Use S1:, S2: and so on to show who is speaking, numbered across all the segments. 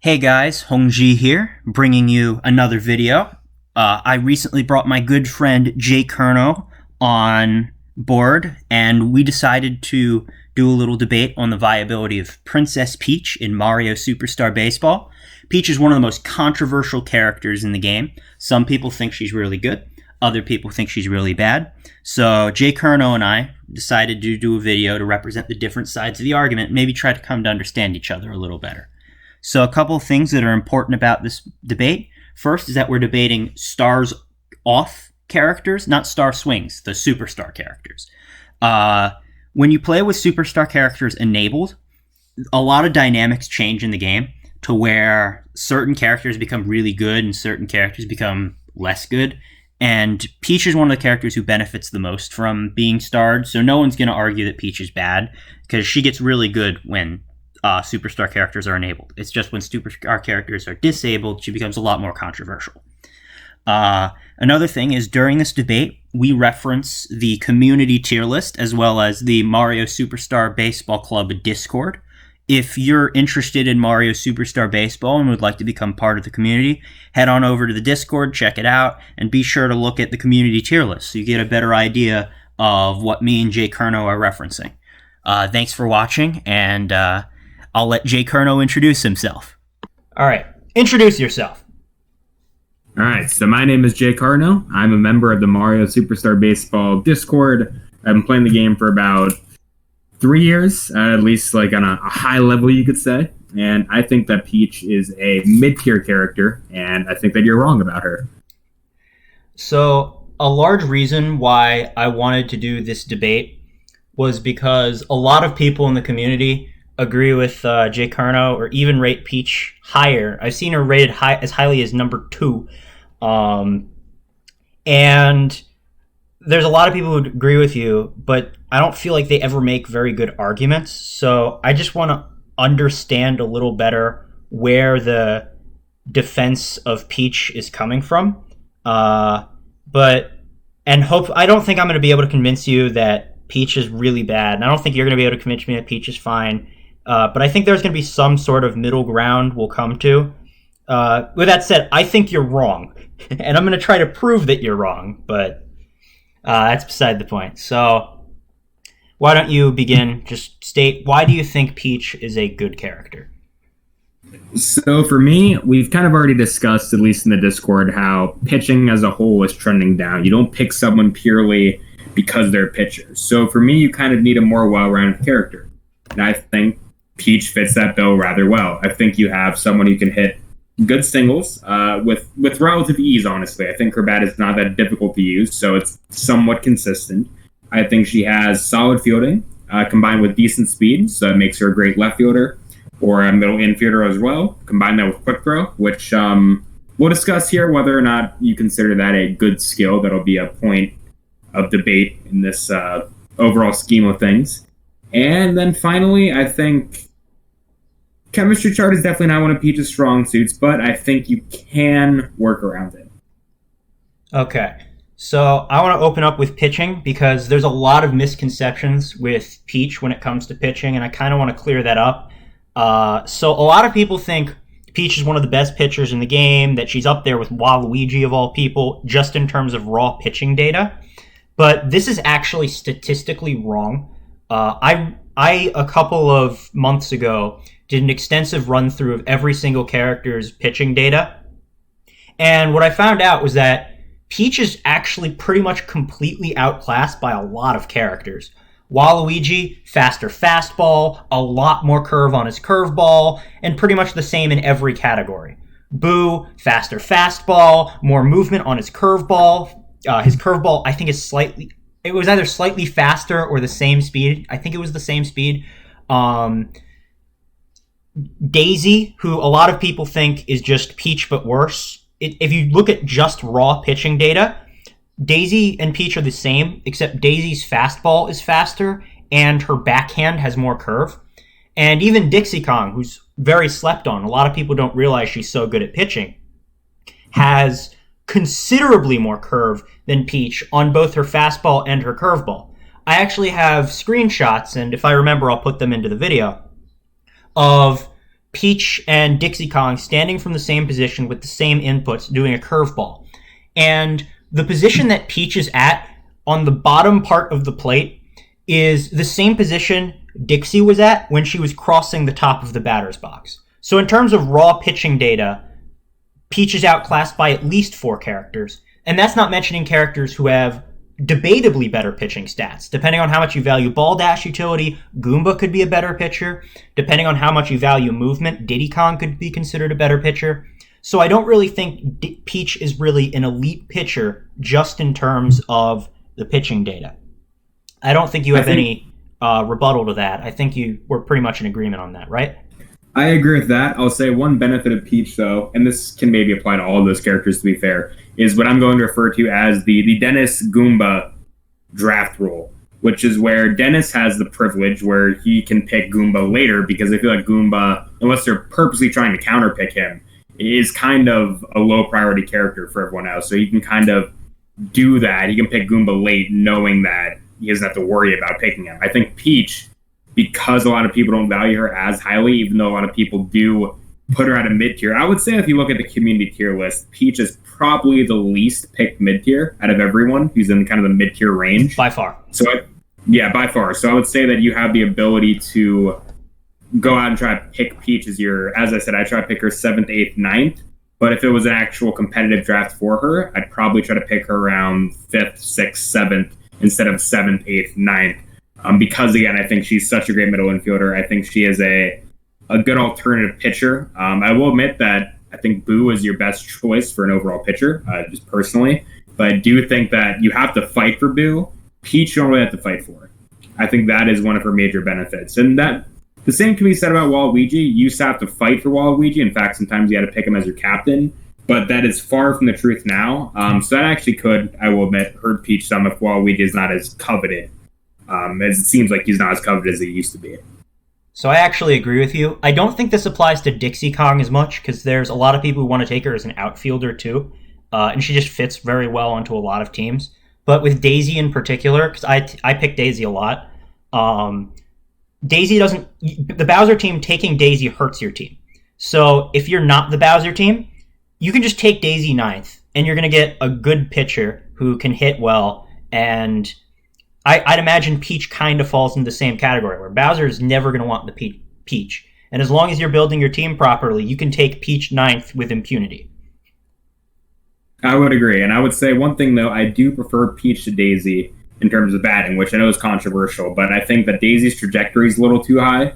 S1: Hey guys, Hong-Zhi here, bringing you another video. I recently brought my good friend JaKrno on board, and we decided to do a little debate on the viability of Princess Peach in Mario Superstar Baseball. Peach is one of the most controversial characters in the game. Some people think she's really good, other people think she's really bad. So JaKrno and I decided to do a video to represent the different sides of the argument, maybe try to come to understand each other a little better. So a couple of things that are important about this debate. First is that we're debating stars off characters, not star swings, the superstar characters. When you play with superstar characters enabled, a lot of dynamics change in the game to where certain characters become really good and certain characters become less good. And Peach is one of the characters who benefits the most from being starred, so no one's going to argue that Peach is bad because she gets really good when superstar characters are enabled. It's just when superstar characters are disabled, she becomes a lot more controversial. Another thing is during this debate, we reference the community tier list as well as the Mario Superstar Baseball Club Discord. If you're interested in Mario Superstar Baseball and would like to become part of the community, head on over to the Discord, check it out, and be sure to look at the community tier list so you get a better idea of what me and JaKrno are referencing. Thanks for watching, and I'll let JaKrno introduce himself.
S2: All right, introduce yourself.
S3: All right, so my name is JaKrno. I'm a member of the Mario Superstar Baseball Discord. I've been playing the game for about 3 years, at least like on a high level, you could say. And I think that Peach is a mid-tier character, and I think that you're wrong about her.
S2: So a large reason why I wanted to do this debate was because a lot of people in the community agree with JaKrno or even rate Peach higher. I've seen her rated as highly as number 2. And there's a lot of people who agree with you, but I don't feel like they ever make very good arguments. So I just want to understand a little better where the defense of Peach is coming from. I don't think I'm going to be able to convince you that Peach is really bad. And I don't think you're going to be able to convince me that Peach is fine. But I think there's going to be some sort of middle ground we'll come to. With that said, I think you're wrong. And I'm going to try to prove that you're wrong. But that's beside the point. So why don't you begin? Just state, why do you think Peach is a good character?
S3: So for me, we've kind of already discussed, at least in the Discord, how pitching as a whole is trending down. You don't pick someone purely because they're pitchers. So for me, you kind of need a more well-rounded character. And I think Peach fits that bill rather well. I think you have someone who can hit good singles with relative ease, honestly. I think her bat is not that difficult to use, so it's somewhat consistent. I think she has solid fielding combined with decent speed, so that makes her a great left fielder or a middle infielder as well. Combine that with quick throw, which we'll discuss here whether or not you consider that a good skill. That'll be a point of debate in this overall scheme of things. And then finally, I think chemistry chart is definitely not one of Peach's strong suits, but I think you can work around it. Okay.
S2: So I want to open up with pitching because there's a lot of misconceptions with Peach when it comes to pitching, and I kind of want to clear that up. So a lot of people think Peach is one of the best pitchers in the game, that she's up there with Waluigi of all people, just in terms of raw pitching data. But this is actually statistically wrong. I a couple of months ago did an extensive run through of every single character's pitching data. And what I found out was that Peach is actually pretty much completely outclassed by a lot of characters. Waluigi, faster fastball, a lot more curve on his curveball, and pretty much the same in every category. Boo, faster fastball, more movement on his curveball. His curveball, I think, it was either slightly faster or the same speed. I think it was the same speed. Daisy, who a lot of people think is just Peach but worse. If you look at just raw pitching data, Daisy and Peach are the same, except Daisy's fastball is faster and her backhand has more curve. And even Dixie Kong, who's very slept on, a lot of people don't realize she's so good at pitching, has considerably more curve than Peach on both her fastball and her curveball. I actually have screenshots, and if I remember, I'll put them into the video, of Peach and Dixie Kong standing from the same position with the same inputs doing a curveball. And the position that Peach is at on the bottom part of the plate is the same position Dixie was at when she was crossing the top of the batter's box. So in terms of raw pitching data, Peach is outclassed by at least 4 characters. And that's not mentioning characters who have debatably better pitching stats. Depending on how much you value ball dash utility, Goomba could be a better pitcher. Depending on how much you value movement, Diddy Kong could be considered a better pitcher. So I don't really think Peach is really an elite pitcher just in terms of the pitching data. I don't think you have any rebuttal to that. I think we're pretty much in agreement on that, right?
S3: I agree with that. I'll say one benefit of Peach, though, and this can maybe apply to all of those characters, to be fair, is what I'm going to refer to as the Dennis Goomba draft rule, which is where Dennis has the privilege where he can pick Goomba later, because I feel like Goomba, unless they're purposely trying to counterpick him, is kind of a low priority character for everyone else. So he can kind of do that. He can pick Goomba late knowing that he doesn't have to worry about picking him. I think Peach, because a lot of people don't value her as highly, even though a lot of people do put her at a mid-tier. I would say if you look at the community tier list, Peach is probably the least picked mid-tier out of everyone who's in kind of the mid-tier range.
S2: By far.
S3: Yeah, by far. So I would say that you have the ability to go out and try to pick Peach as I said, I try to pick her 7th, 8th, 9th. But if it was an actual competitive draft for her, I'd probably try to pick her around 5th, 6th, 7th instead of 7th, 8th, 9th. Because, again, I think she's such a great middle infielder. I think she is a good alternative pitcher. I will admit that I think Boo is your best choice for an overall pitcher, just personally. But I do think that you have to fight for Boo. Peach, you don't really have to fight for. I think that is one of her major benefits. And that the same can be said about Waluigi. You used to have to fight for Waluigi. In fact, sometimes you had to pick him as your captain. But that is far from the truth now. So that actually could, I will admit, hurt Peach some if Waluigi is not as coveted. As it seems like he's not as coveted as he used to be.
S2: So I actually agree with you. I don't think this applies to Dixie Kong as much, because there's a lot of people who want to take her as an outfielder too, and she just fits very well onto a lot of teams. But with Daisy in particular, because I pick Daisy a lot, Daisy doesn't... The Bowser team taking Daisy hurts your team. So if you're not the Bowser team, you can just take Daisy 9th, and you're going to get a good pitcher who can hit well, and I'd imagine Peach kind of falls into the same category, where Bowser is never going to want the Peach. And as long as you're building your team properly, you can take Peach 9th with impunity.
S3: I would agree. And I would say one thing, though, I do prefer Peach to Daisy in terms of batting, which I know is controversial, but I think that Daisy's trajectory is a little too high.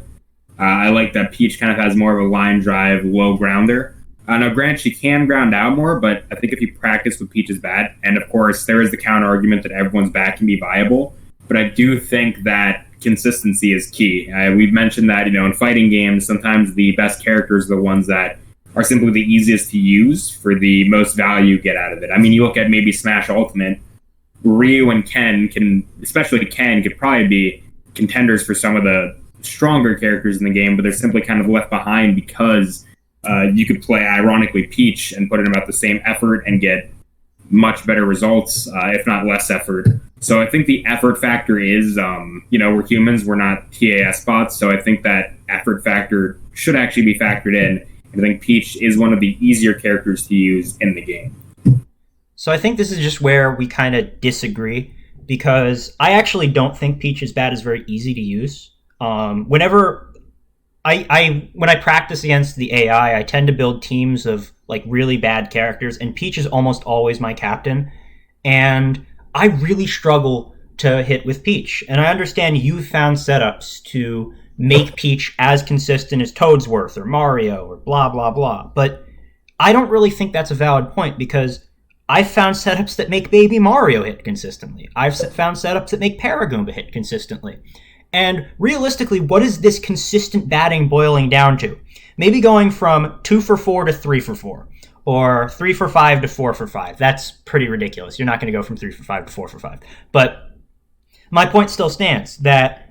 S3: I like that Peach kind of has more of a line drive, low grounder. Now, granted, she can ground out more, but I think if you practice with Peach's bat, and of course, there is the counter argument that everyone's bat can be viable, but I do think that consistency is key. We've mentioned that, in fighting games, sometimes the best characters are the ones that are simply the easiest to use for the most value you get out of it. I mean, you look at maybe Smash Ultimate, Ryu and Ken especially Ken, could probably be contenders for some of the stronger characters in the game, but they're simply kind of left behind because you could play, ironically, Peach and put in about the same effort and get much better results, if not less effort. So I think the effort factor is, we're humans, we're not TAS bots, so I think that effort factor should actually be factored in. And I think Peach is one of the easier characters to use in the game.
S2: So I think this is just where we kind of disagree, because I actually don't think Peach's bat is very easy to use. Whenever when I practice against the AI, I tend to build teams of like really bad characters, and Peach is almost always my captain. And I really struggle to hit with Peach. And I understand you found setups to make Peach as consistent as Toadsworth or Mario or blah, blah, blah. But I don't really think that's a valid point, because I've found setups that make Baby Mario hit consistently. I've found setups that make Paragoomba hit consistently. And realistically, what is this consistent batting boiling down to? Maybe going from 2 for 4 to 3 for 4, or 3 for 5 to 4 for 5. That's pretty ridiculous. You're not going to go from 3 for 5 to 4 for 5. But my point still stands that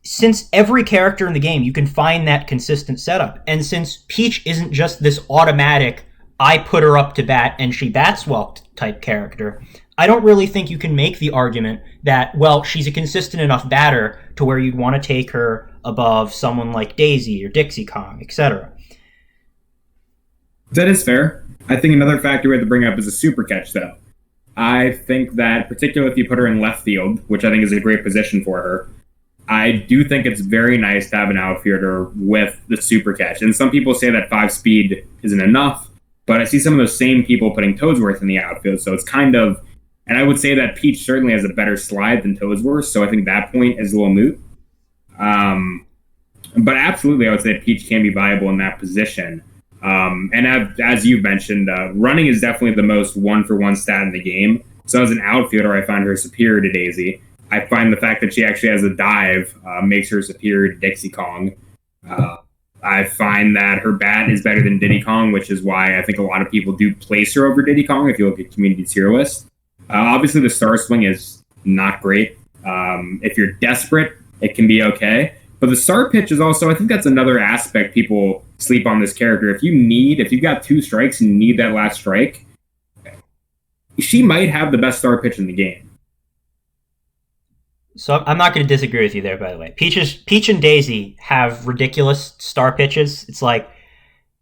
S2: since every character in the game, you can find that consistent setup. And since Peach isn't just this automatic, I put her up to bat and she bats well type character, I don't really think you can make the argument that, well, she's a consistent enough batter to where you'd want to take her above someone like Daisy or Dixie Kong, etc.
S3: That is fair. I think another factor we have to bring up is a super catch, though. I think that, particularly if you put her in left field, which I think is a great position for her, I do think it's very nice to have an outfielder with the super catch. And some people say that 5-speed isn't enough, but I see some of those same people putting Toadsworth in the outfield. So it's kind of, and I would say that Peach certainly has a better slide than Toadsworth. So I think that point is a little moot. But absolutely, I would say Peach can be viable in that position. And as you've mentioned, running is definitely the most one-for-one stat in the game. So as an outfielder, I find her superior to Daisy. I find the fact that she actually has a dive makes her superior to Dixie Kong. I find that her bat is better than Diddy Kong, which is why I think a lot of people do place her over Diddy Kong if you look at community tier list. Obviously, the star swing is not great. If you're desperate, it can be okay. But the star pitch is also, I think that's another aspect people sleep on this character. If you've got 2 strikes and you need that last strike, she might have the best star pitch in the game.
S2: So I'm not going to disagree with you there, by the way. Peach and Daisy have ridiculous star pitches. It's like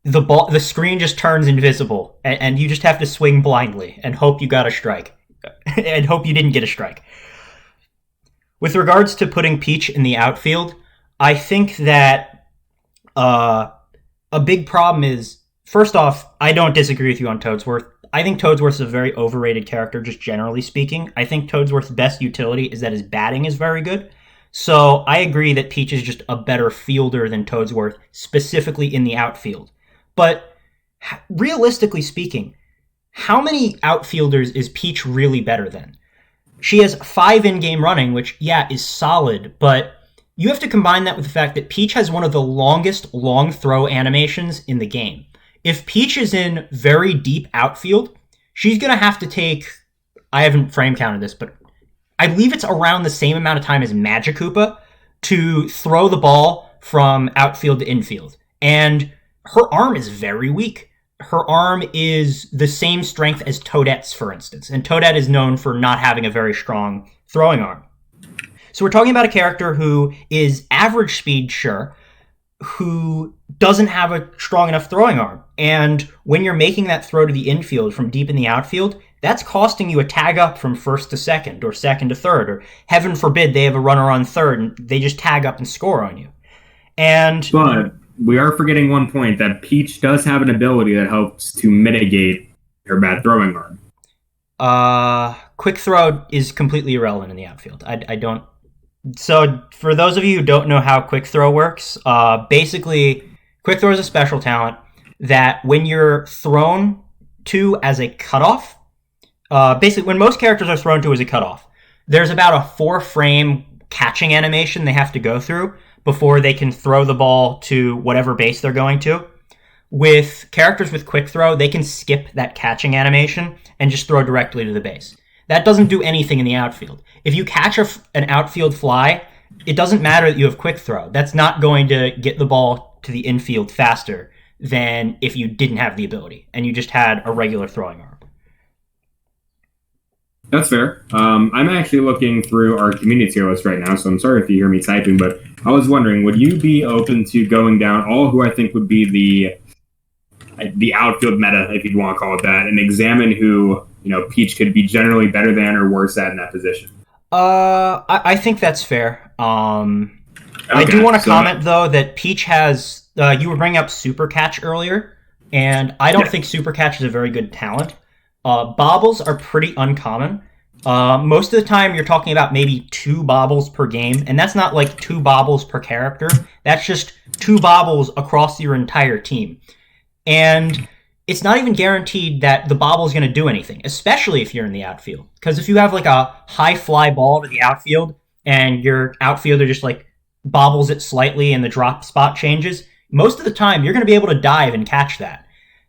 S2: the screen just turns invisible, and you just have to swing blindly and hope you got a strike, and hope you didn't get a strike. With regards to putting Peach in the outfield, I think that a big problem is, first off, I don't disagree with you on Toadsworth. I think Toadsworth is a very overrated character, just generally speaking. I think Toadsworth's best utility is that his batting is very good. So I agree that Peach is just a better fielder than Toadsworth, specifically in the outfield. But realistically speaking, how many outfielders is Peach really better than? She has 5 in-game running, which, yeah, is solid, but you have to combine that with the fact that Peach has one of the longest long throw animations in the game. If Peach is in very deep outfield, she's going to have to take, I haven't frame counted this, but I believe it's around the same amount of time as Magikoopa to throw the ball from outfield to infield. And her arm is very weak. Her arm is the same strength as Toadette's, for instance. And Toadette is known for not having a very strong throwing arm. So we're talking about a character who is average speed, sure, who doesn't have a strong enough throwing arm. And when you're making that throw to the infield from deep in the outfield, that's costing you a tag up from first to second or second to third, or heaven forbid they have a runner on third and they just tag up and score on you. But
S3: we are forgetting one point, that Peach does have an ability that helps to mitigate her bad throwing arm.
S2: Quick throw is completely irrelevant in the outfield. I don't. So for those of you who don't know how quick throw works, basically quick throw is a special talent that when you're thrown to as a cutoff, basically when most characters are thrown to as a cutoff, there's about a 4-frame catching animation they have to go through before they can throw the ball to whatever base they're going to. With characters with quick throw, they can skip that catching animation and just throw directly to the base. That doesn't do anything in the outfield. If you catch an outfield fly, it doesn't matter that you have quick throw. That's not going to get the ball to the infield faster than if you didn't have the ability and you just had a regular throwing arm.
S3: That's fair. I'm actually looking through our community tier list right now, so I'm sorry if you hear me typing, but I was wondering, would you be open to going down all who I think would be the outfield meta, if you'd want to call it that, and examine who, Peach could be generally better than or worse at in that position?
S2: I think that's fair. I do want to comment, though, that Peach has... you were bringing up Super Catch earlier, and I don't think Super Catch is a very good talent. Bobbles are pretty uncommon. Most of the time, you're talking about maybe 2 bobbles per game, and that's not like 2 bobbles per character. That's just 2 bobbles across your entire team. And it's not even guaranteed that the bobble is going to do anything, especially if you're in the outfield. Because if you have like a high fly ball to the outfield and your outfielder just like bobbles it slightly and the drop spot changes, most of the time you're going to be able to dive and catch that.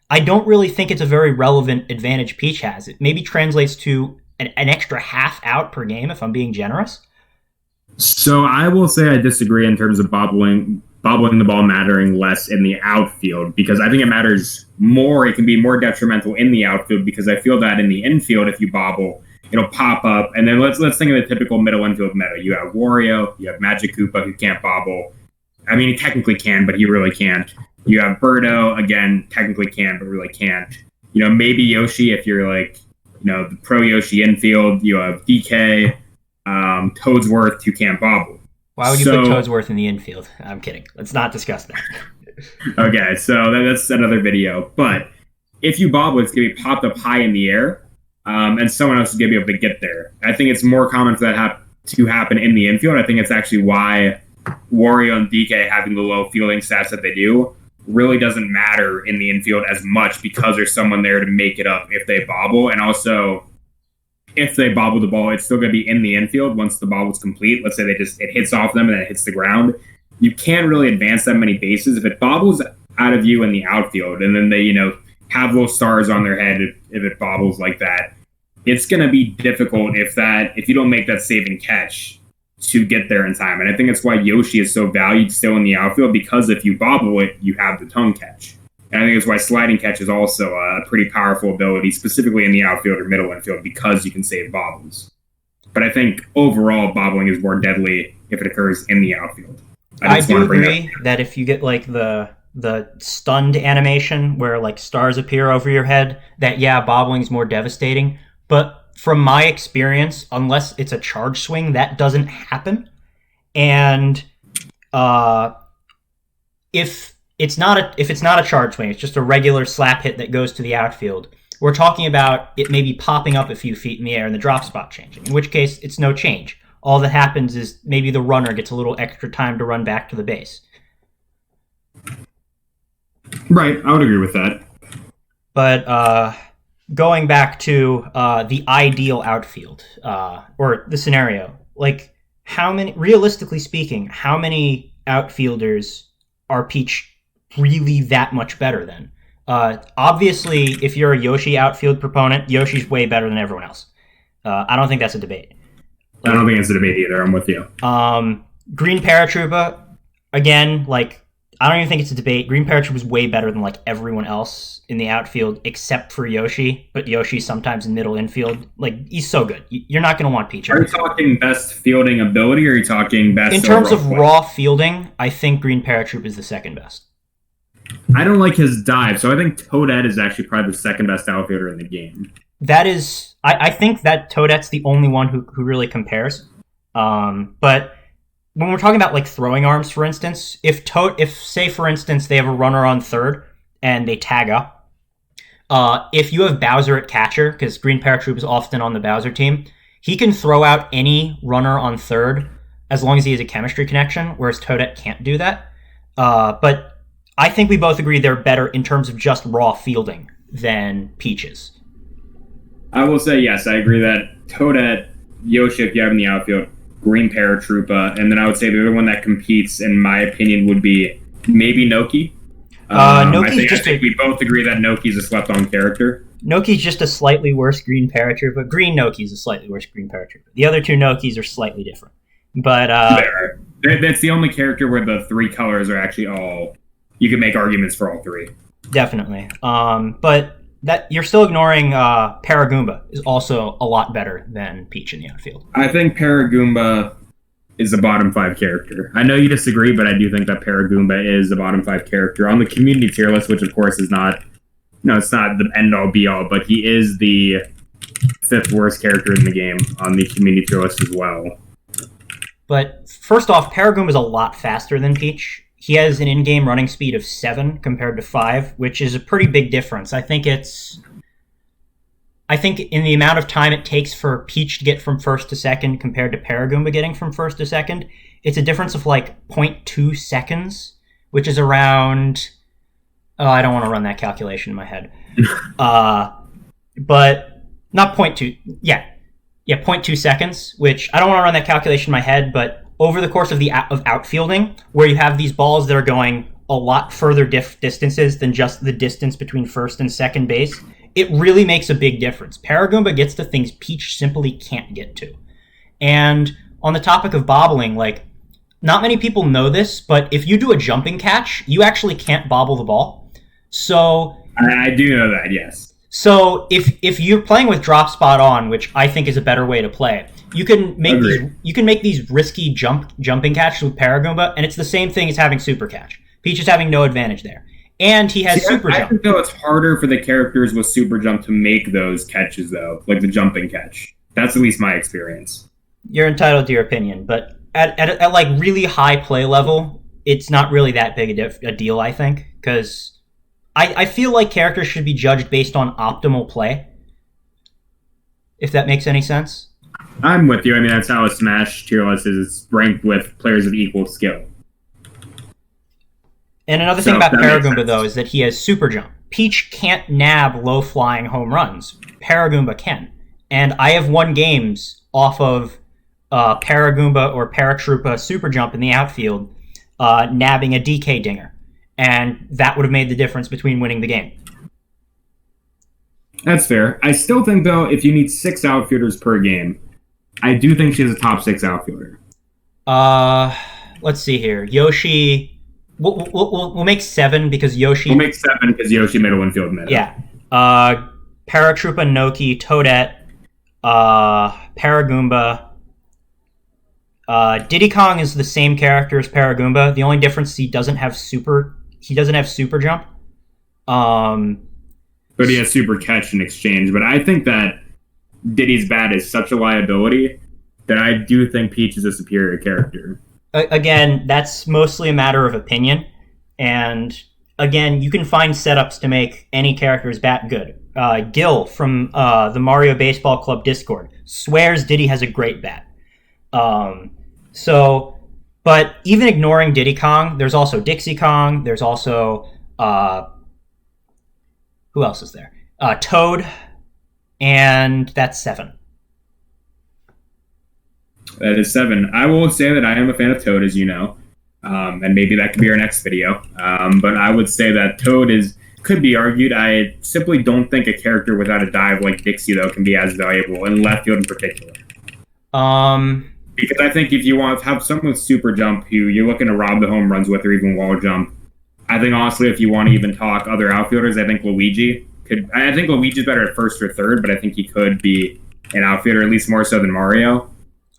S2: I don't really think it's a very relevant advantage Peach has. It maybe translates to an extra half out per game if I'm being generous.
S3: So I will say I disagree in terms of bobbling the ball mattering less in the outfield, because I think it matters more. It can be more detrimental in the outfield, because I feel that in the infield, if you bobble, it'll pop up, and then let's think of the typical middle infield meta. You have Wario, you have Magic Koopa who can't bobble. I mean, he technically can, but he really can't. You have Birdo, again, technically can, but really can't. Maybe Yoshi if you're like, the pro Yoshi infield. You have DK, Toadsworth who can't bobble.
S2: Why would you put Toadsworth in the infield? I'm kidding. Let's not discuss that.
S3: Okay, so that's another video. But if you bobble, it's going to be popped up high in the air, and someone else is going to be able to get there. I think it's more common for that to happen in the infield. I think it's actually why Wario and DK having the low fielding stats that they do really doesn't matter in the infield as much, because there's someone there to make it up if they bobble. And also, if they bobble the ball, it's still going to be in the infield once the bobble's complete. Let's say it hits off them and then it hits the ground. You can't really advance that many bases if it bobbles out of you in the outfield, and then they, have little stars on their head if it bobbles like that. It's going to be difficult if you don't make that save and catch to get there in time. And I think that's why Yoshi is so valued still in the outfield, because if you bobble it, you have the tongue catch. And I think that's why sliding catch is also a pretty powerful ability, specifically in the outfield or middle infield, because you can save bobbles. But I think overall, bobbling is more deadly if it occurs in the outfield.
S2: I do agree that if you get like the stunned animation where like stars appear over your head, that bobbling is more devastating. But from my experience, unless it's a charge swing, that doesn't happen. And if it's not a charge swing, it's just a regular slap hit that goes to the outfield, we're talking about it maybe popping up a few feet in the air and the drop spot changing, in which case it's no change. All that happens is maybe the runner gets a little extra time to run back to the base.
S3: Right, I would agree with that.
S2: But going back to the ideal outfield, or the scenario, like realistically speaking, how many outfielders are Peach really that much better than? Obviously, if you're a Yoshi outfield proponent, Yoshi's way better than everyone else. I don't think that's a debate.
S3: I don't think it's a debate either. I'm with you.
S2: Green Paratroopa, again, like, I don't even think it's a debate. Green Paratroopa's way better than like everyone else in the outfield except for Yoshi, but Yoshi sometimes in middle infield. Like, he's so good. You're not going to want Peach.
S3: Are you talking best fielding ability, or are you talking best?
S2: In terms of raw fielding, I think Green Paratroopa is the second best.
S3: I don't like his dive, so I think Toadette is actually probably the second best outfielder in the game.
S2: That is, I think that Toadette's the only one who really compares. But when we're talking about like throwing arms, for instance, if say for instance they have a runner on third and they tag up, if you have Bowser at catcher, because Green Paratroopa is often on the Bowser team, he can throw out any runner on third as long as he has a chemistry connection, whereas Toadette can't do that. But I think we both agree they're better in terms of just raw fielding than Peach is.
S3: I will say yes, I agree that Toadette, Yoshi, if you have in the outfield, Green Paratroopa, and then I would say the other one that competes, in my opinion, would be maybe Noki. I think we both agree that Noki's a slept-on character.
S2: Noki's just a slightly worse Green Paratroopa. Green Noki's a slightly worse Green Paratroopa. The other two Nokis are slightly different. But
S3: that's the only character where the three colors are actually all... You can make arguments for all three.
S2: Definitely. But that you're still ignoring Paragoomba is also a lot better than Peach in the outfield.
S3: I think Paragoomba is a bottom 5 character. I know you disagree, but I do think that Paragoomba is a bottom 5 character on the community tier list, which of course is not, it's not the end all be all, but he is the 5th worst character in the game on the community tier list as well.
S2: But first off, Paragoomba is a lot faster than Peach. He has an in-game running speed of 7 compared to 5, which is a pretty big difference. I think in the amount of time it takes for Peach to get from first to second compared to Paragoomba getting from first to second, it's a difference of like 0.2 seconds, which is around... Oh, I don't want to run that calculation in my head. But not 0.2... Yeah, 0.2 seconds, which I don't want to run that calculation in my head, but over the course of outfielding, where you have these balls that are going a lot further distances than just the distance between first and second base, it really makes a big difference. Paragoomba gets to things Peach simply can't get to. And on the topic of bobbling, like, not many people know this, but if you do a jumping catch, you actually can't bobble the ball. So
S3: I do know that, yes.
S2: So if you're playing with drop spot on, which I think is a better way to play, you can make these risky jumping catches with Paragoomba, and it's the same thing as having super catch. Peach is having no advantage there, and he has super jump.
S3: I think though it's harder for the characters with super jump to make those catches though, like the jumping catch. That's at least my experience.
S2: You're entitled to your opinion, but at like really high play level, it's not really that big a deal. I think because I feel like characters should be judged based on optimal play. If that makes any sense.
S3: I'm with you. I mean, that's how a Smash tier list is ranked with players of equal skill.
S2: And another thing about Paragoomba, though, is that he has super jump. Peach can't nab low-flying home runs. Paragoomba can. And I have won games off of Paragoomba or Paratroopa super jump in the outfield, nabbing a DK dinger. And that would have made the difference between winning the game.
S3: That's fair. I still think, though, if you need 6 outfielders per game, I do think she's a top 6 outfielder.
S2: Let's see here. Yoshi, we'll make 7 because Yoshi.
S3: We'll make 7 because Yoshi middle infield middle.
S2: Yeah. Paratroopa, Noki, Toadette, Paragoomba. Diddy Kong is the same character as Paragoomba. The only difference is he doesn't have super jump.
S3: But he has super catch in exchange. But I think that Diddy's bat is such a liability that I do think Peach is a superior character.
S2: Again, that's mostly a matter of opinion. And again, you can find setups to make any character's bat good. Gil from the Mario Baseball Club Discord swears Diddy has a great bat. But even ignoring Diddy Kong, there's also Dixie Kong. There's also who else is there? Toad, and that's 7.
S3: That is 7. I will say that I am a fan of Toad, as you know, and maybe that could be our next video. But I would say that Toad could be argued. I simply don't think a character without a dive like Dixie, though, can be as valuable, in left field in particular. Because I think if you want to have someone with super jump who you're looking to rob the home runs with or even wall jump, I think honestly if you want to even talk other outfielders, I think Luigi could. I think Luigi's better at first or third, but I think he could be an outfielder, at least more so than Mario.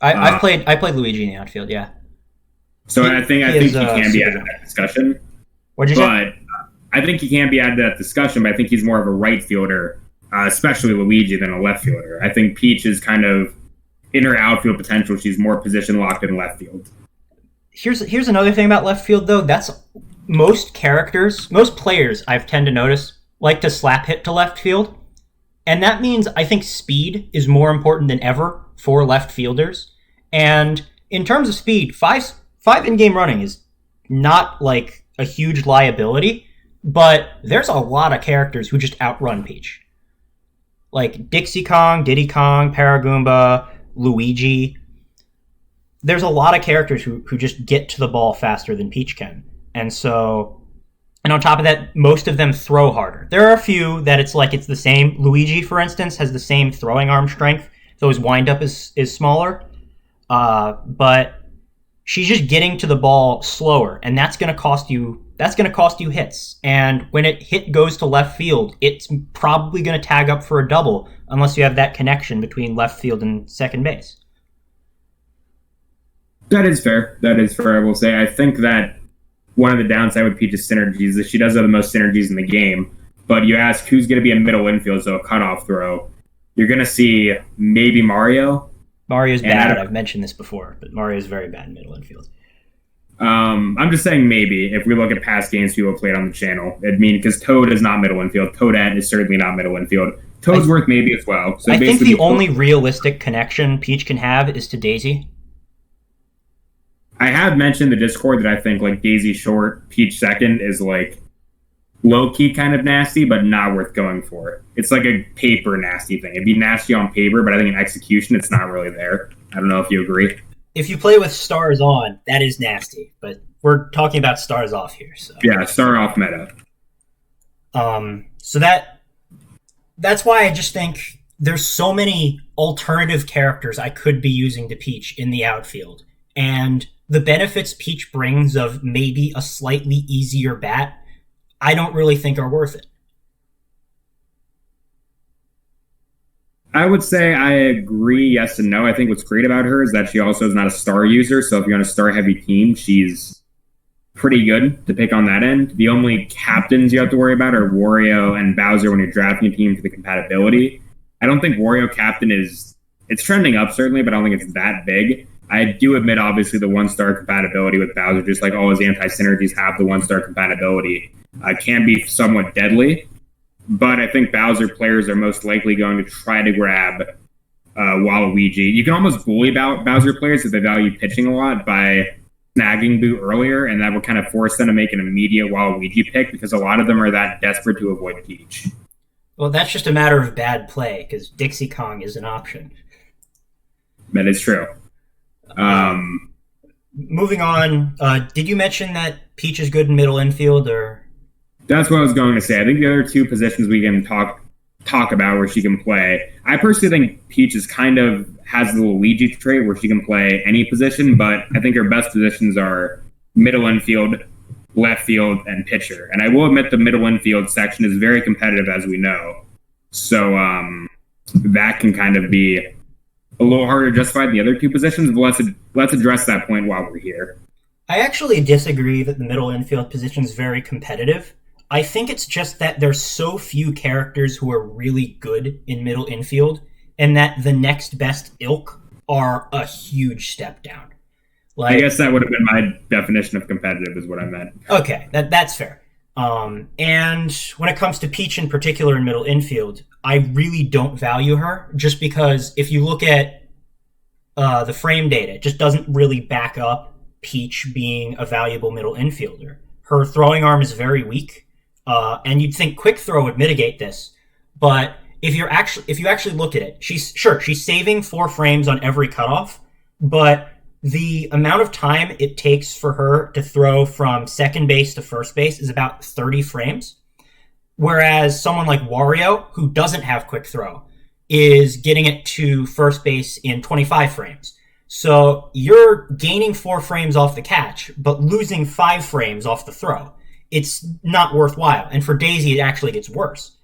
S2: I played Luigi in the outfield, yeah.
S3: So I think he can be added to that discussion.
S2: What'd you say?
S3: I think he can be added to that discussion, but I think he's more of a right fielder, especially Luigi, than a left fielder. I think Peach is kind of in her outfield potential. She's more position locked in left field.
S2: Here's another thing about left field, though. That's most players I've tend to notice like to slap hit to left field. And that means I think speed is more important than ever for left fielders. And in terms of speed, five in-game running is not like a huge liability, but there's a lot of characters who just outrun Peach. Like Dixie Kong, Diddy Kong, Paragoomba, Luigi. There's a lot of characters who just get to the ball faster than Peach can. And on top of that, most of them throw harder. There are a few that it's the same. Luigi, for instance, has the same throwing arm strength, though his windup is smaller. But she's just getting to the ball slower, and that's going to cost you hits. And when a hit goes to left field, it's probably going to tag up for a double unless you have that connection between left field and second base.
S3: That is fair. I will say. I think that one of the downside with Peach's synergies is she does have the most synergies in the game. But you ask who's going to be a middle infield, so a cutoff throw. You're going to see maybe Mario.
S2: Mario's bad. I've mentioned this before, but Mario's very bad in middle infield.
S3: I'm just saying maybe if we look at past games people have played on the channel. Because Toad is not middle infield. Toadette is certainly not middle infield. Toadsworth maybe as well. So
S2: I think the only realistic connection Peach can have is to Daisy.
S3: I have mentioned the Discord that I think like Daisy short, Peach second is like low-key kind of nasty, but not worth going for. It's like a paper nasty thing. It'd be nasty on paper, but I think in execution it's not really there. I don't know if you agree.
S2: If you play with stars on, that is nasty. But we're talking about stars off here. So
S3: yeah, star off meta.
S2: So that's why I just think there's so many alternative characters I could be using to Peach in the outfield. And the benefits Peach brings of maybe a slightly easier bat, I don't really think are worth it.
S3: I would say I agree, yes and no. I think what's great about her is that she also is not a star user. So if you're on a star heavy team, she's pretty good to pick on that end. The only captains you have to worry about are Wario and Bowser when you're drafting a team for the compatibility. I don't think Wario captain it's trending up certainly, but I don't think it's that big. I do admit, obviously, the one-star compatibility with Bowser, just like all his anti-synergies have the one-star compatibility, can be somewhat deadly. But I think Bowser players are most likely going to try to grab Waluigi. You can almost bully Bowser players if they value pitching a lot by snagging Boo earlier, and that will kind of force them to make an immediate Waluigi pick because a lot of them are that desperate to avoid Peach.
S2: Well, that's just a matter of bad play because Dixie Kong is an option.
S3: That is true.
S2: Moving on, did you mention that Peach is good in middle infield, or?
S3: That's what I was going to say. I think the other two positions we can talk about where she can play. I personally think Peach is kind of has the Luigi trait where she can play any position, but I think her best positions are middle infield, left field, and pitcher. And I will admit the middle infield section is very competitive, as we know. So that can kind of be a little harder to justify the other two positions, but let's address that point while we're here.
S2: I actually disagree that the middle infield position is very competitive. I think it's just that there's so few characters who are really good in middle infield, and that the next best ilk are a huge step down.
S3: I guess that would have been my definition of competitive is what I meant.
S2: Okay, that's fair. And when it comes to Peach in particular in middle infield, I really don't value her just because if you look at the frame data, it just doesn't really back up Peach being a valuable middle infielder. Her throwing arm is very weak, and you'd think quick throw would mitigate this, but if you actually look at it, she's saving 4 frames on every cutoff, but the amount of time it takes for her to throw from second base to first base is about 30 frames. Whereas someone like Wario, who doesn't have quick throw, is getting it to first base in 25 frames. So you're gaining 4 frames off the catch, but losing 5 frames off the throw. It's not worthwhile. And for Daisy, it actually gets worse.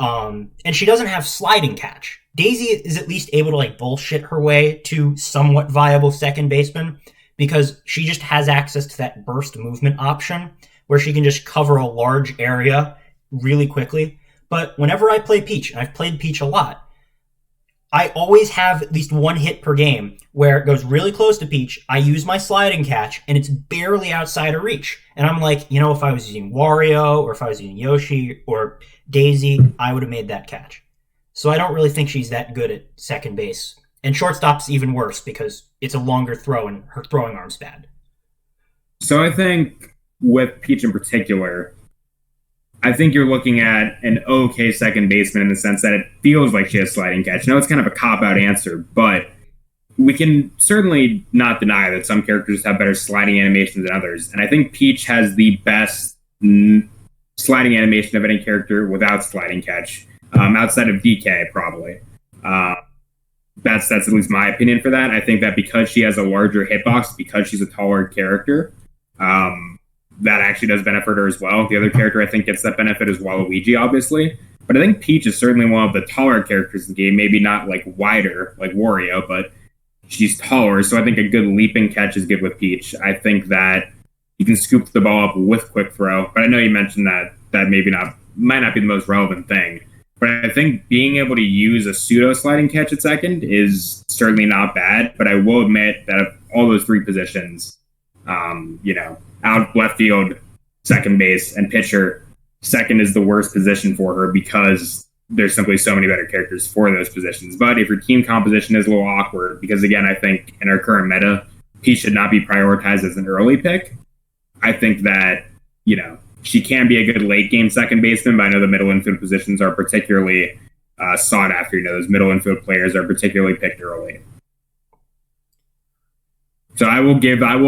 S2: And she doesn't have sliding catch. Daisy is at least able to bullshit her way to somewhat viable second baseman because she just has access to that burst movement option where she can just cover a large area really quickly. But whenever I play Peach, and I've played Peach a lot, I always have at least 1 hit per game where it goes really close to Peach. I use my sliding catch and it's barely outside of reach. And I'm like, if I was using Wario or if I was using Yoshi or Daisy, I would have made that catch. So I don't really think she's that good at second base. And shortstop's even worse because it's a longer throw and her throwing arm's bad.
S3: So I think with Peach in particular, I think you're looking at an okay second baseman in the sense that it feels like she has sliding catch. Now it's kind of a cop-out answer, but we can certainly not deny that some characters have better sliding animations than others. And I think Peach has the best sliding animation of any character without sliding catch. Outside of DK, probably. That's at least my opinion for that. I think that because she has a larger hitbox, because she's a taller character, that actually does benefit her as well. The other character I think gets that benefit is Waluigi, obviously. But I think Peach is certainly one of the taller characters in the game. Maybe not wider like Wario, but she's taller. So I think a good leaping catch is good with Peach. I think that you can scoop the ball up with quick throw. But I know you mentioned that might not be the most relevant thing. But I think being able to use a pseudo sliding catch at second is certainly not bad. But I will admit that of all those 3 positions, out left field, second base, and pitcher, second is the worst position for her because there's simply so many better characters for those positions. But if your team composition is a little awkward, because again, I think in our current meta, Peach should not be prioritized as an early pick. I think that, she can be a good late game second baseman, but I know the middle infield positions are particularly sought after. Those middle infield players are particularly picked early. So I will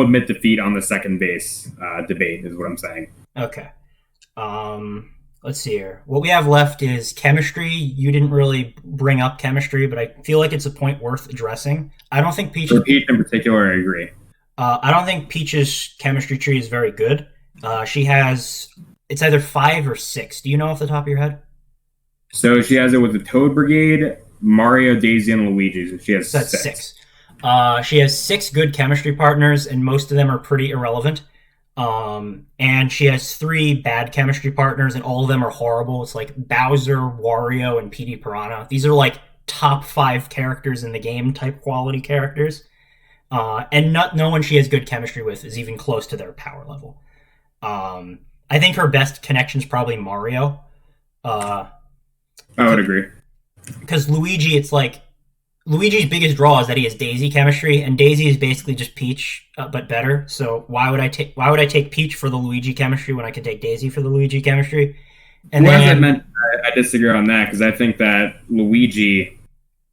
S3: admit defeat on the second base debate is what I'm saying.
S2: Okay. Let's see here. What we have left is chemistry. You didn't really bring up chemistry, but I feel like it's a point worth addressing. I don't think Peach...
S3: For Peach in particular, I agree.
S2: I don't think Peach's chemistry tree is very good. She has... It's either 5 or 6. Do you know off the top of your head?
S3: So she has it with the Toad Brigade, Mario, Daisy, and Luigi. So she has
S2: So that's
S3: six.
S2: six. She has 6 good chemistry partners, and most of them are pretty irrelevant. And she has 3 bad chemistry partners, and all of them are horrible. It's like Bowser, Wario, and Petey Piranha. These are like top 5 characters in the game type quality characters. And no one she has good chemistry with is even close to their power level. I think her best connection is probably Mario.
S3: I would agree.
S2: Because Luigi, it's like Luigi's biggest draw is that he has Daisy chemistry, and Daisy is basically just Peach, but better. So why would I take Peach for the Luigi chemistry when I can take Daisy for the Luigi chemistry? And
S3: I disagree on that because I think that Luigi.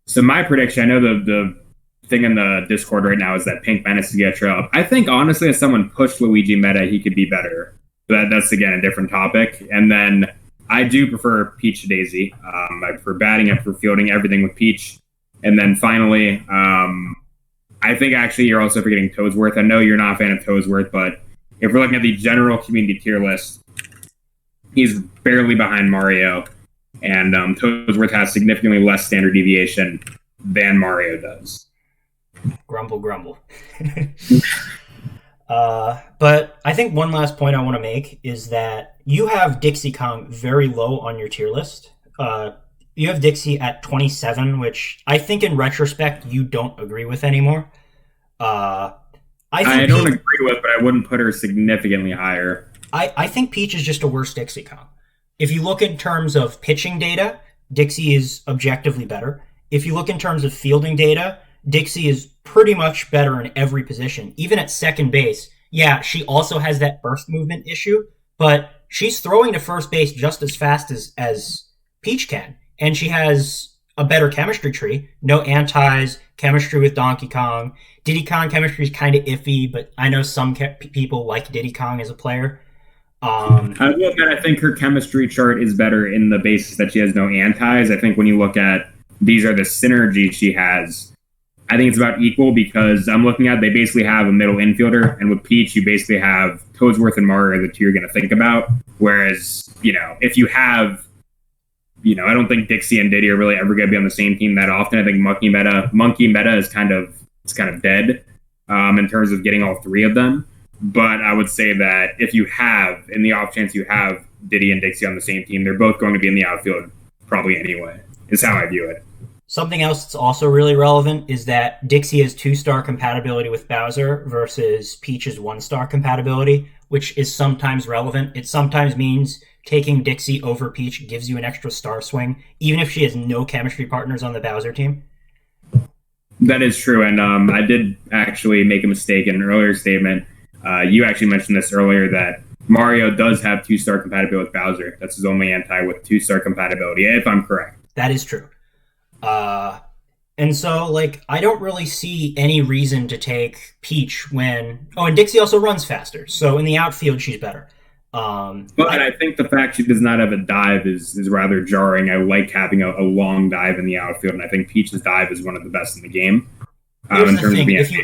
S3: So my prediction, I know the thing in the Discord right now is that Pink Menace to get up. I think honestly, if someone pushed Luigi meta, he could be better. But that's again a different topic. And then I do prefer Peach to Daisy. I prefer batting, I prefer fielding, everything with Peach. And then finally, I think actually you're also forgetting Toadsworth. I know you're not a fan of Toadsworth, but if we're looking at the general community tier list, he's barely behind Mario, and Toadsworth has significantly less standard deviation than Mario does.
S2: Grumble, grumble. But I think one last point I want to make is that you have Dixie Kong very low on your tier list. You have Dixie at 27, which I think in retrospect you don't agree with anymore. I don't agree
S3: with, but I wouldn't put her significantly higher.
S2: I think Peach is just a worse Dixie Kong. If you look in terms of pitching data, Dixie is objectively better. If you look in terms of fielding data, Dixie is pretty much better in every position. Even at second base, yeah, she also has that burst movement issue, but she's throwing to first base just as fast as Peach can. And she has a better chemistry tree. No antis, chemistry with Donkey Kong. Diddy Kong chemistry is kind of iffy, but I know some people like Diddy Kong as a player.
S3: I think her chemistry chart is better in the basis that she has no antis. I think when you look at these are the synergies she has, I think it's about equal because I'm looking at they basically have a middle infielder, and with Peach you basically have Toadsworth and Mario the two you're going to think about. Whereas, if you have I don't think Dixie and Diddy are really ever going to be on the same team that often. I think Monkey Meta is kind of dead in terms of getting all 3 of them. But I would say that if you have, in the off chance you have Diddy and Dixie on the same team, they're both going to be in the outfield probably anyway, is how I view it.
S2: Something else that's also really relevant is that Dixie has 2-star compatibility with Bowser versus Peach's 1-star compatibility, which is sometimes relevant. It sometimes means taking Dixie over Peach gives you an extra star swing, even if she has no chemistry partners on the Bowser team.
S3: That is true, and I did actually make a mistake in an earlier statement. You actually mentioned this earlier that Mario does have 2-star compatibility with Bowser. That's his only anti with 2-star compatibility, if I'm correct.
S2: That is true. And so, I don't really see any reason to take Peach when... Oh, and Dixie also runs faster, so in the outfield, she's better.
S3: But I think the fact she does not have a dive is rather jarring. I like having a long dive in the outfield, and I think Peach's dive is one of the best in the game.
S2: Here's the thing: if you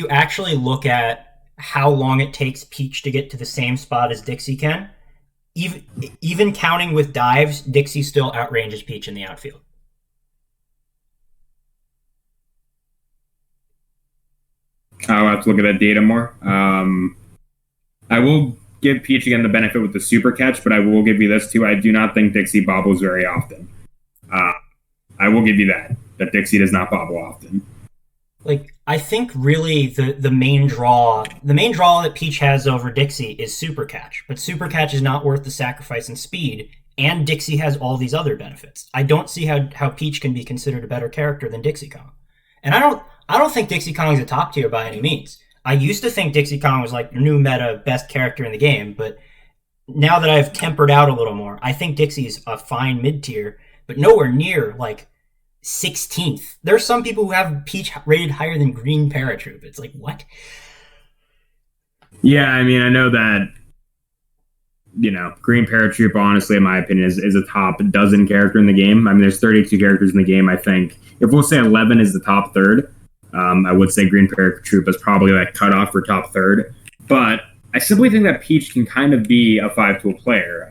S2: actually look at how long it takes Peach to get to the same spot as Dixie can, even counting with dives, Dixie still outranges Peach in the outfield.
S3: I'll have to look at that data more. I will give Peach again the benefit with the super catch, but I will give you this too. I do not think Dixie bobbles very often. I will give you that Dixie does not bobble often.
S2: I think really the main draw that Peach has over Dixie is super catch, but super catch is not worth the sacrifice in speed, and Dixie has all these other benefits. I don't see how Peach can be considered a better character than Dixie Kong. And I don't think Dixie Kong is a top tier by any means. I used to think Dixie Kong was your new meta best character in the game, but now that I've tempered out a little more, I think Dixie's a fine mid tier, but nowhere near 16th. There's some people who have Peach rated higher than Green Paratroop. It's what?
S3: Yeah, I mean, I know that Green Paratroop, honestly, in my opinion, is a top dozen character in the game. I mean, there's 32 characters in the game. I think if we'll say 11 is the top third, I would say Green Paratroop is probably cutoff for top third. But I simply think that Peach can kind of be a 5-tool player.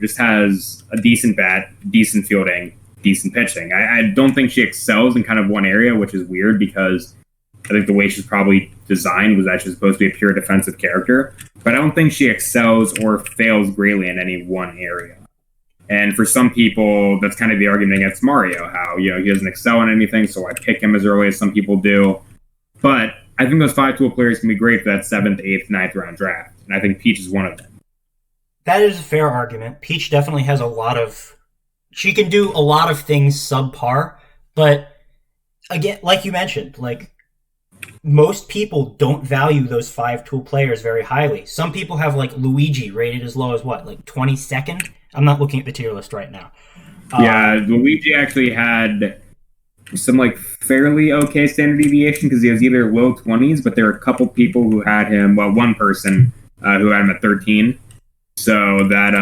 S3: Just has a decent bat, decent fielding, decent pitching. I don't think she excels in kind of one area, which is weird because I think the way she's probably designed was that she's supposed to be a pure defensive character. But I don't think she excels or fails greatly in any one area. And for some people, that's kind of the argument against Mario, how, he doesn't excel in anything, so I pick him as early as some people do. But I think those 5-tool players can be great for that 7th, 8th, 9th round draft. And I think Peach is one of them.
S2: That is a fair argument. Peach definitely has she can do a lot of things subpar, but again, like you mentioned, most people don't value those 5-tool players very highly. Some people have Luigi rated as low as 22nd? I'm not looking at the tier list right now.
S3: Yeah, Luigi actually had some fairly okay standard deviation because he was either low 20s, but there were a couple people who had him, one person who had him at 13. So that,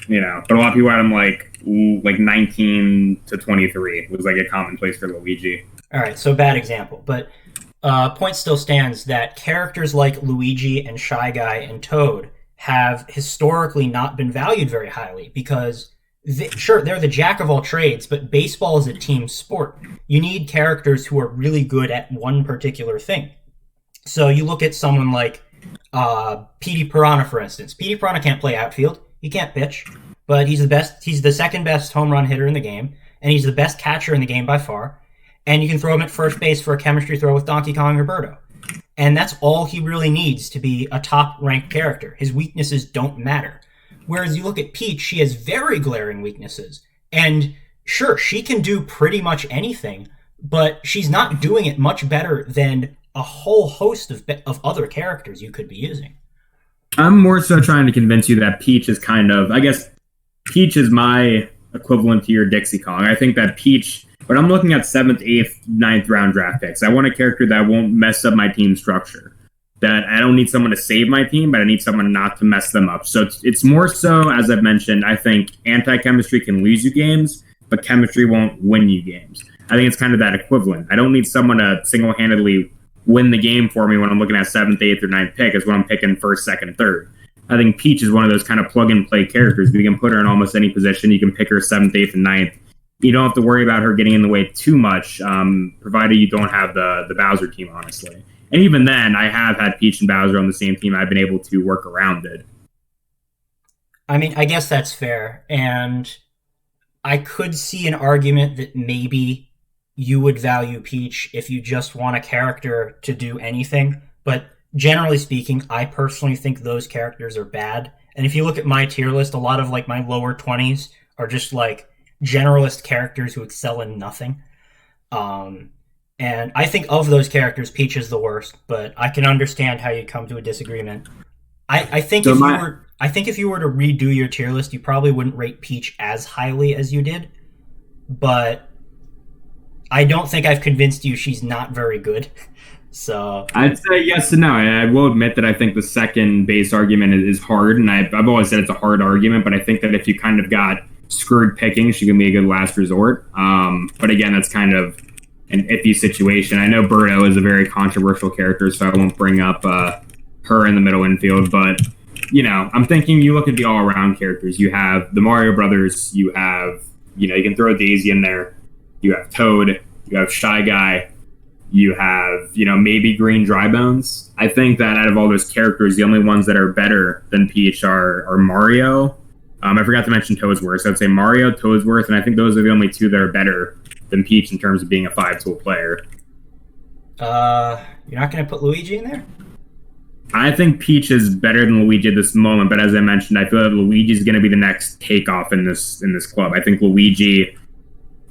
S3: but a lot of people had him 19 to 23 was a common place for Luigi.
S2: All right, so bad example, but point still stands that characters like Luigi and Shy Guy and Toad have historically not been valued very highly because, they're the jack of all trades, but baseball is a team sport. You need characters who are really good at one particular thing. So you look at someone like Petey Piranha, for instance. Petey Piranha can't play outfield. He can't pitch, but he's the second best home run hitter in the game, and he's the best catcher in the game by far. And you can throw him at first base for a chemistry throw with Donkey Kong or Birdo. And that's all he really needs to be a top-ranked character. His weaknesses don't matter. Whereas you look at Peach, she has very glaring weaknesses. And sure, she can do pretty much anything, but she's not doing it much better than a whole host of other characters you could be using.
S3: I'm more so trying to convince you that Peach is Peach is my equivalent to your Dixie Kong. I think that Peach, but I'm looking at 7th, 8th, 9th round draft picks. I want a character that won't mess up my team structure. That I don't need someone to save my team, but I need someone not to mess them up. So it's more so, as I've mentioned, I think anti-chemistry can lose you games, but chemistry won't win you games. I think it's kind of that equivalent. I don't need someone to single-handedly win the game for me when I'm looking at 7th, 8th, or 9th pick is when I'm picking 1st, 2nd, 3rd. I think Peach is one of those kind of plug-and-play characters. You can put her in almost any position. You can pick her 7th, 8th, and 9th. You don't have to worry about her getting in the way too much, provided you don't have the Bowser team, honestly. And even then, I have had Peach and Bowser on the same team. I've been able to work around it.
S2: I mean, I guess that's fair. And I could see an argument that maybe you would value Peach if you just want a character to do anything. But generally speaking, I personally think those characters are bad. And if you look at my tier list, a lot of my lower 20s are just generalist characters who excel in nothing. And I think of those characters, Peach is the worst, but I can understand how you come to a disagreement. I think if you were to redo your tier list, you probably wouldn't rate Peach as highly as you did. But I don't think I've convinced you she's not very good. So
S3: I'd say yes and no. I will admit that I think the second base argument is hard, and I've always said it's a hard argument, but I think that if you kind of got screwed picking, she can be a good last resort. But again, that's kind of an iffy situation. I know Birdo is a very controversial character, so I won't bring up her in the middle infield, but I'm thinking you look at the all-around characters. You have the Mario Brothers, you have, you can throw Daisy in there, you have Toad, you have Shy Guy, you have, maybe Green Dry Bones. I think that out of all those characters, the only ones that are better than Peach are Mario. I forgot to mention Toadsworth, so I'd say Mario, Toadsworth, and I think those are the only two that are better than Peach in terms of being a 5-tool player.
S2: You're not going to put Luigi in there?
S3: I think Peach is better than Luigi at this moment, but as I mentioned, I feel that Luigi is going to be the next takeoff in this club. I think Luigi,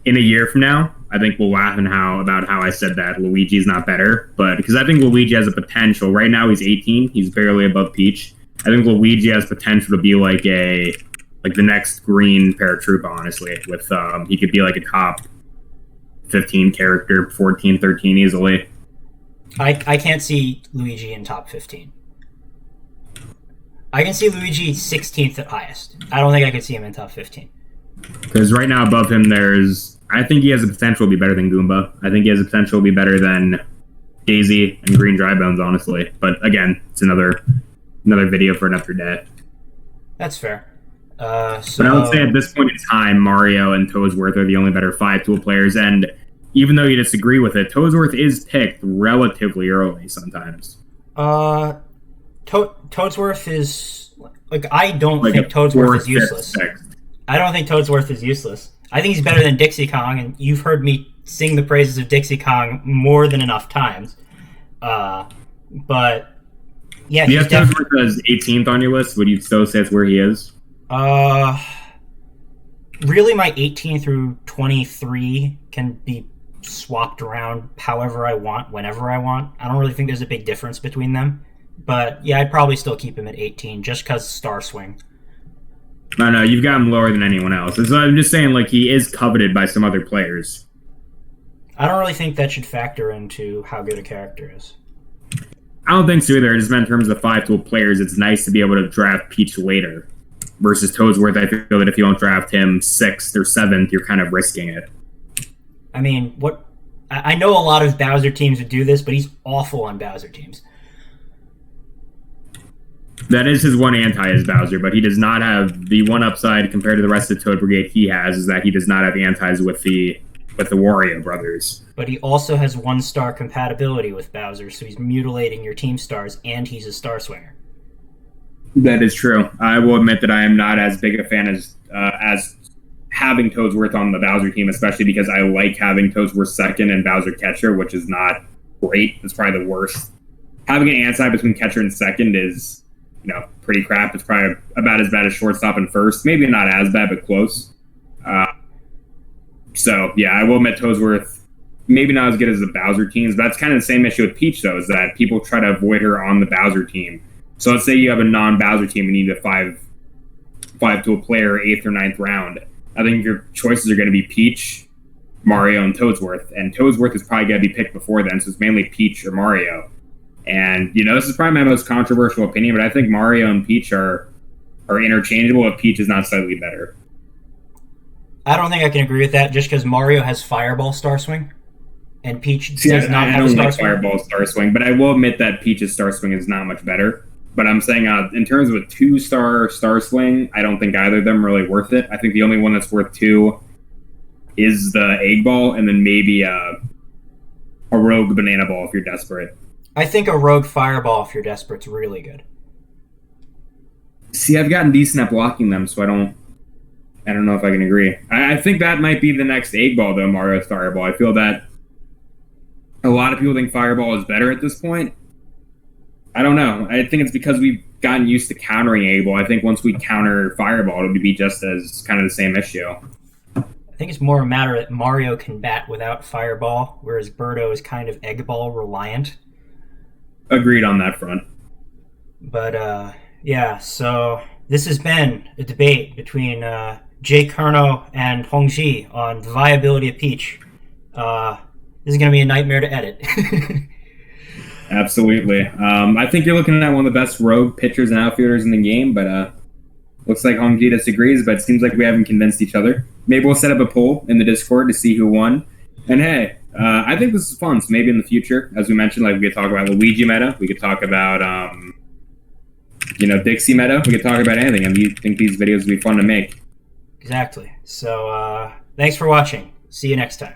S3: in a year from now, I think we'll laugh about how I said that Luigi is not better, but because I think Luigi has a potential. Right now he's 18, he's barely above Peach. I think Luigi has potential to be the next green paratroopa, honestly. With he could be a top 15 character, 14, 13 easily.
S2: I can't see Luigi in top 15. I can see Luigi 16th at highest. I don't think I could see him in top 15.
S3: Because right now above him I think he has the potential to be better than Goomba. I think he has the potential to be better than Daisy and Green Dry Bones, honestly. But again, it's another video for another day.
S2: That's fair.
S3: But I would say at this point in time, Mario and Toadsworth are the only better 5-tool players, and even though you disagree with it, Toadsworth is picked relatively early sometimes.
S2: Toadsworth is like I don't
S3: Like
S2: think Toadsworth is useless.
S3: Sixth.
S2: I don't think Toadsworth is useless. I think he's better than Dixie Kong, and you've heard me sing the praises of Dixie Kong more than enough times. But yeah,
S3: do you have Toadsworth as 18th on your list? Would you still say it's where he is?
S2: Really, my 18 through 23 can be swapped around however I want, whenever I want. I don't really think there's a big difference between them. But yeah, I'd probably still keep him at 18 just because Star Swing.
S3: No, you've got him lower than anyone else. So I'm just saying, like, he is coveted by some other players.
S2: I don't really think that should factor into how good a character is.
S3: I don't think so either. I just meant in terms of 5-tool players, it's nice to be able to draft Peach later. Versus Toadsworth, I feel that if you don't draft him 6th or 7th, you're kind of risking it.
S2: I mean, I know a lot of Bowser teams would do this, but he's awful on Bowser teams.
S3: That is his one anti is Bowser, but he does not have the one upside compared to the rest of Toad Brigade he has is that he does not have the antis with the Wario brothers.
S2: But he also has 1-star compatibility with Bowser, so he's mutilating your team stars, and he's a Star Swinger.
S3: That is true. I will admit that I am not as big a fan as having Toadsworth on the Bowser team, especially because I like having Toadsworth second and Bowser catcher, which is not great. It's probably the worst. Having an anti between catcher and second is, pretty crap. It's probably about as bad as shortstop and first. Maybe not as bad, but close. So, yeah, I will admit Toadsworth, maybe not as good as the Bowser teams, but that's kind of the same issue with Peach, though, is that people try to avoid her on the Bowser team. So let's say you have a non-Bowser team and you need a 5-tool player, 8th or 9th round. I think your choices are going to be Peach, Mario, and Toadsworth. And Toadsworth is probably going to be picked before then, so it's mainly Peach or Mario. And, this is probably my most controversial opinion, but I think Mario and Peach are interchangeable if Peach is not slightly better.
S2: I don't think I can agree with that just because Mario has Fireball Star Swing and Peach does not have a Star Swing.
S3: Fireball Star Swing, but I will admit that Peach's Star Swing is not much better. But I'm saying in terms of a 2-star Star Swing, I don't think either of them are really worth it. I think the only one that's worth 2 is the Egg Ball, and then maybe a Rogue Banana Ball if you're desperate.
S2: I think a Rogue Fireball if you're desperate is really good.
S3: See, I've gotten decent at blocking them, so I don't know if I can agree. I think that might be the next Egg Ball, though, Mario's Fireball. I feel that a lot of people think Fireball is better at this point. I don't know. I think it's because we've gotten used to countering Egg Ball. I think once we counter Fireball, it'll be just as kind of the same issue.
S2: I think it's more a matter that Mario can bat without Fireball, whereas Birdo is kind of Egg Ball reliant.
S3: Agreed on that front.
S2: But, yeah, so this has been a debate between JaKrno and Hong-Zhi on the viability of Peach. This is going to be a nightmare to edit.
S3: Absolutely. I think you're looking at one of the best rogue pitchers and outfielders in the game, but looks like Hong-Zhi disagrees, but it seems like we haven't convinced each other. Maybe we'll set up a poll in the Discord to see who won. And hey, I think this is fun, so maybe in the future, as we mentioned, like we could talk about Luigi meta, we could talk about, Dixie meta, we could talk about anything, and we think these videos would be fun to make.
S2: Exactly. So, thanks for watching. See you next time.